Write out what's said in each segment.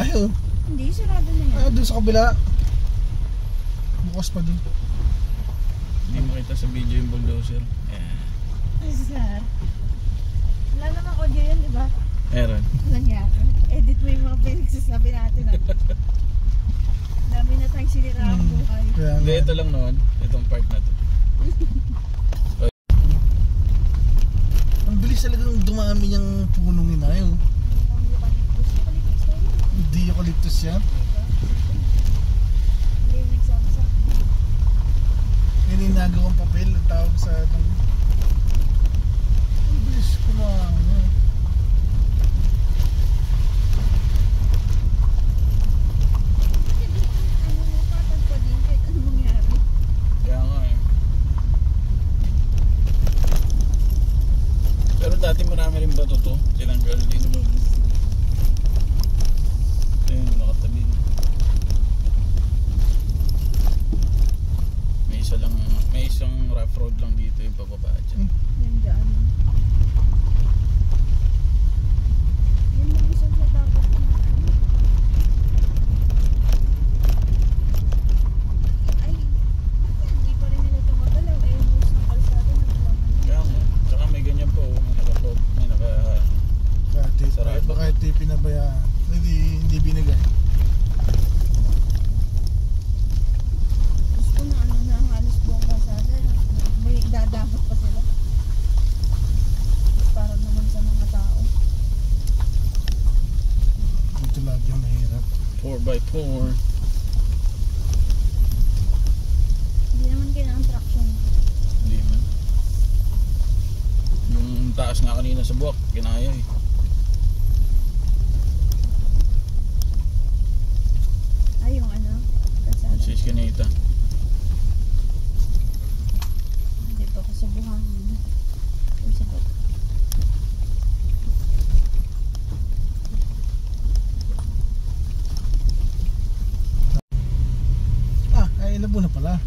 tayo. Hindi, sarado na yan. Ah, doon sa kabila. Bukas pa doon. Hindi makita sa video yung bulldozer. Ay, sir. Wala naman audio yan, di ba? Meron. Walang yaka. Edit mo yung mga pinagsasabi natin. Dami na tayong sinirang buhay. Hindi, ito lang noon. Itong part na to. Ang bilis talagang dumami yung punong ninayo. Hindi eucalyptus yan. Hindi yung nagsabsa. Yan yung nagawang papel ang tawag sa ang bilis kumang. Pero dati marami rin bato to, tinanggal din. Ayun, nakatabi. May isang rough road lang dito yung pababa dyan. Yan dyan. Yan lang isang sa dapat na ay, hindi pa rin nila tumagalaw. Eh, yung sa kalsada naglaman. Kaya nga, tsaka may ganyan po, may sarado. Baka ito yung pinabayaan. Hindi binigay. Gusto na na halos buong kalsada. May dadamot pa sila. Para naman sa mga tao. Ito lagi yung mahirap. 4x4. Hindi naman kailangan traction. Hindi man. Yung taas nga kanina sa buwak, ginaya eh. Ay, yung ano? Kalsada. Si Eskinita. Dito ako sa buhangin. Yung sa baba. Ay labo na pala.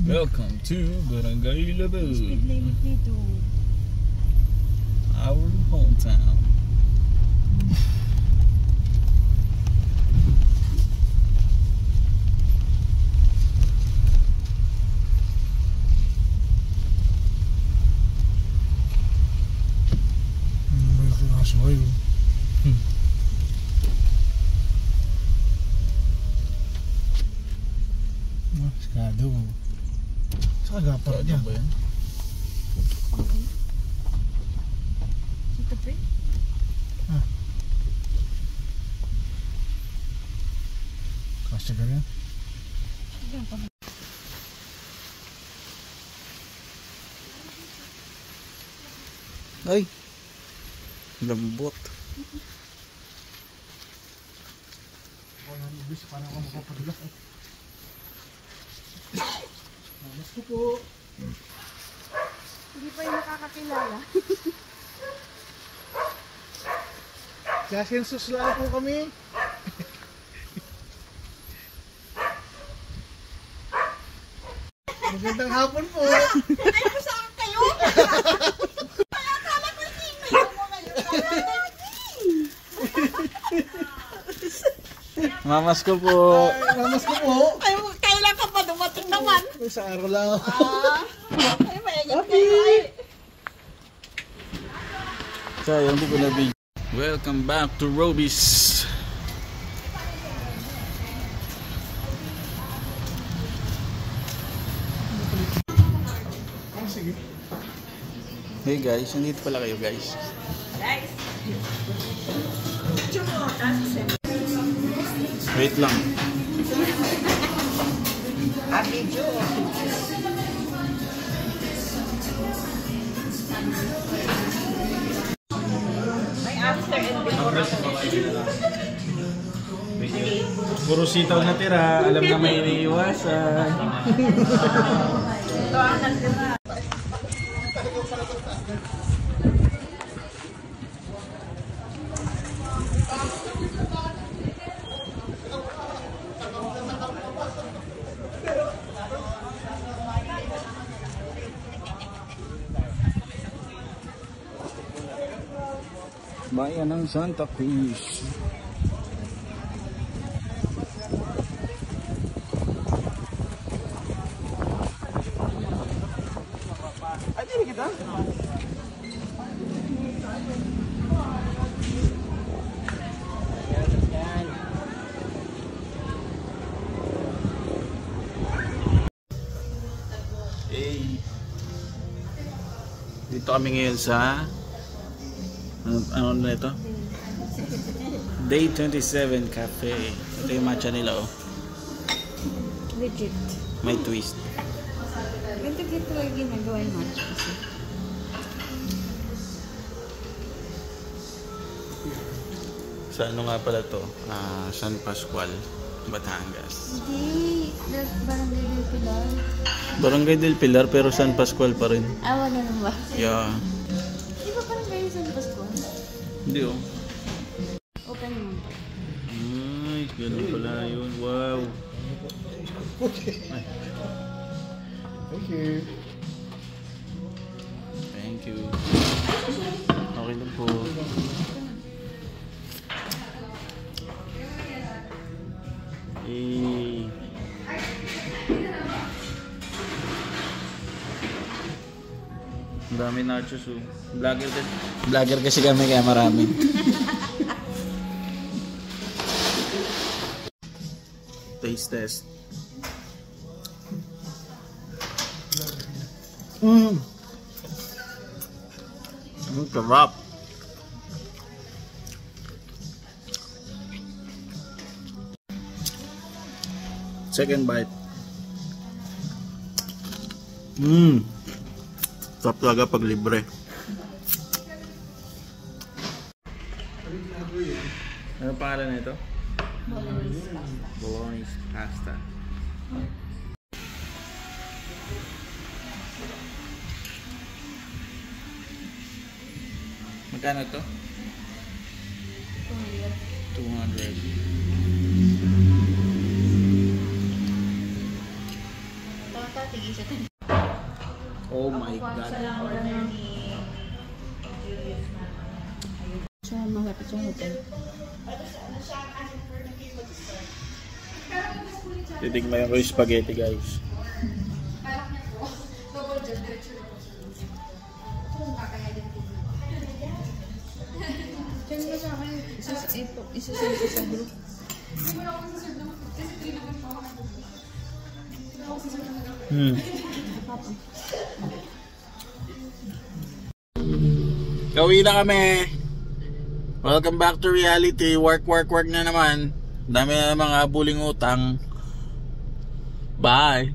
Welcome to Barangay Labo. Speed limit nito. Our hometown. Malaki ng asway. Skado. Sa kagapat niya. Ba yan? Ito pre? Kasya ka rin. Diyan pa. Ay! Lambot. Walang ibis, parang ako makapadulas. Mas ko po. Hindi pa yung nakakakilala. Kaya sensus lang po kami. Magandang hapon po. Ay, masaan kayo? Kaya kala ko hindi mo ngayon. Mamas ko po. Mamas ko po. Ay, kailan ka pa dumating naman? Sa araw lang ako. Ay, mayagat kayo. Ay. Sayang di ko na video. Welcome back to Roby's. Sige. Hey guys, nandito pala kayo guys. Wait lang. Video. May after and before. Puro sitaw na tira, alam na may iniiwasan. Ito ang natira. Bayan ng Santa Cruz. Ay, hindi kita. Hey. Dito kami ngayon sa ano na ito? Day 27 Cafe. Ito yung matcha nila oh. Legit. May twist. Ganito talaga ginagawa yung matcha kasi. Sa ano nga pala to? San Pascual, Batangas. Hindi. Barangay del Pilar. Barangay del Pilar pero San Pascual pa rin. Wala naman ba? Yeah. Di ba parang kayo sa Pasko? Hindi oh. Open mo. Ay, ganun pala yun. Wow. Thank you. Thank you. Okay lang po. Eh. Ang dami nachos oh. Vlogger din. Vlogger kasi kami kaya marami. Taste test. Ang sarap. Second bite. Sarap talaga pag libre. Ano pangalan na ito? Bolognese pasta. Magkano to? 200. Oh my God. So, malapit sa hotel. Titigmayan ko yung spaghetti guys. Diyan mo sa akin, isa sa group. Gawin na kami. Welcome back to reality. Work na naman. Dami na mga buling utang. Bye.